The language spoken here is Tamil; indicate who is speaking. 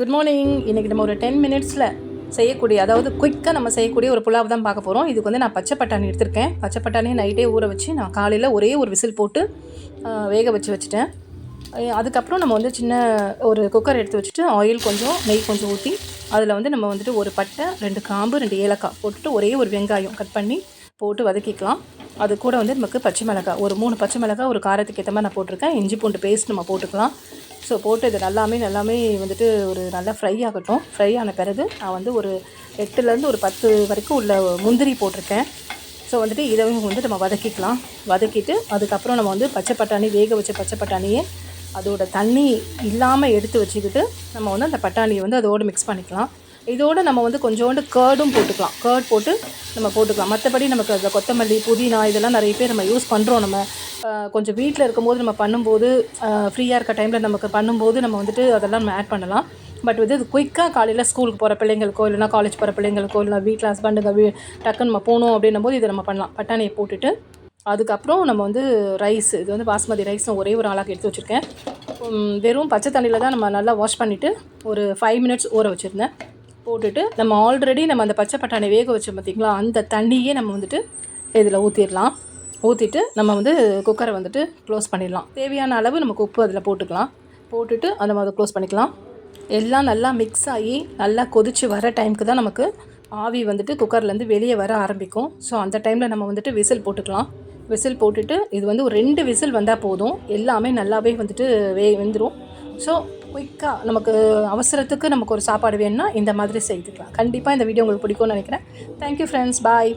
Speaker 1: Good morning. இன்றைக்கி நம்ம ஒரு 10 மினிட்ஸில் செய்யக்கூடிய, அதாவது குயிக்காக நம்ம செய்யக்கூடிய ஒரு புலாவ் தான் பார்க்க போகிறோம். இதுக்கு வந்து நான் பச்சை பட்டாணி எடுத்திருக்கேன். பச்சை பட்டாணியை நைட்டே ஊற வச்சு நான் காலையில் ஒரே ஒரு விசில் போட்டு வேக வச்சுட்டேன். அதுக்கப்புறம் நம்ம வந்து சின்ன ஒரு குக்கர் எடுத்து வச்சுட்டு ஆயில் கொஞ்சம் நெய் கொஞ்சம் ஊற்றி அதில் வந்து நம்ம வந்துட்டு ஒரு பட்டை, 2 கிராம்பு, 2 ஏலக்காய் போட்டுட்டு ஒரே ஒரு வெங்காயம் கட் பண்ணி போட்டு வதக்கிக்கலாம். அது கூட வந்து நமக்கு பச்சை மிளகாய், ஒரு 3 பச்சை மிளகாய் ஒரு காரத்துக்கு ஏற்ற மாதிரி நான் போட்டிருக்கேன். இஞ்சி பூண்டு பேஸ்ட் நம்ம போட்டுக்கலாம். ஸோ போட்டு இது நல்லாமே வந்துட்டு ஒரு நல்லா ஃப்ரை ஆகட்டும். ஃப்ரை ஆன பிறகு நான் வந்து ஒரு 8லேருந்து ஒரு 10 வரைக்கும் உள்ள முந்திரி போட்டிருக்கேன். ஸோ வந்துட்டு இதை வந்து நம்ம வதக்கிக்கலாம். வதக்கிட்டு அதுக்கப்புறம் நம்ம வந்து பச்சை பட்டாணி, வேக வச்ச பச்சை பட்டாணியை அதோட தண்ணி இல்லாமல் எடுத்து வச்சுக்கிட்டு நம்ம வந்து அந்த பட்டாணியை வந்து அதோடு மிக்ஸ் பண்ணிக்கலாம். இதோடு நம்ம வந்து கொஞ்சோண்டு கேர்டும் போட்டுக்கலாம். கேர்ட் போட்டு நம்ம போட்டுக்கலாம். மற்றபடி நமக்கு அதில் கொத்தமல்லி, புதினா இதெல்லாம் நிறைய பேர் நம்ம யூஸ் பண்ணுறோம். நம்ம கொஞ்சம் வீட்டில் இருக்கும்போது நம்ம பண்ணும்போது, ஃப்ரீயாக இருக்க டைமில் நமக்கு பண்ணும்போது நம்ம வந்துட்டு அதெல்லாம் நம்ம ஆட் பண்ணலாம். பட் வந்து இது குயிக்காக காலையில் ஸ்கூலுக்கு போகிற பிள்ளைங்களுக்கோ, இல்லைனா காலேஜ் போகிற பிள்ளைங்களுக்கோ, இல்லைனா வீட்டில் ஹஸ்பண்டுங்க டக்குன்னு நம்ம போகணும் அப்படின்னும் போது இதை நம்ம பண்ணலாம். பட்டாணியை போட்டுட்டு அதுக்கப்புறம் நம்ம வந்து ரைஸ், இது வந்து பாஸ்மதி ரைஸ் நான் ஒரே ஒரு ஆளாக எடுத்து வச்சுருக்கேன். வெறும் பச்சை தண்ணியில் தான் நம்ம நல்லா வாஷ் பண்ணிவிட்டு ஒரு 5 மினிட்ஸ் ஊற வச்சுருந்தேன். போட்டுட்டு நம்ம ஆல்ரெடி நம்ம அந்த பச்சை பட்டாணி வேக வச்சோம் பார்த்திங்களா, அந்த தண்ணியே நம்ம வந்துட்டு இதில் ஊற்றிடலாம். ஊற்றிட்டு நம்ம வந்து குக்கரை வந்துட்டு க்ளோஸ் பண்ணிடலாம். தேவையான அளவு நமக்கு உப்பு அதில் போட்டுக்கலாம். போட்டுட்டு அதை வந்து க்ளோஸ் பண்ணிக்கலாம். எல்லாம் நல்லா மிக்ஸ் ஆகி நல்லா கொதித்து வர டைமுக்கு தான் நமக்கு ஆவி வந்துட்டு குக்கர்லேருந்து வெளியே வர ஆரம்பிக்கும். ஸோ அந்த டைமில் நம்ம வந்துட்டு விசில் போட்டுக்கலாம். விசில் போட்டுட்டு இது வந்து ஒரு 2 விசில் வந்தால் போதும். எல்லாமே நல்லாவே வந்துட்டு வெந்துடும். ஸோ குயிக்காக நமக்கு அவசரத்துக்கு நமக்கு ஒரு சாப்பாடு வேணும்னா இந்த மாதிரி செய்துக்கலாம். கண்டிப்பாக இந்த வீடியோ உங்களுக்கு பிடிக்கும்னு நினைக்கிறேன். Thank you friends. பாய்.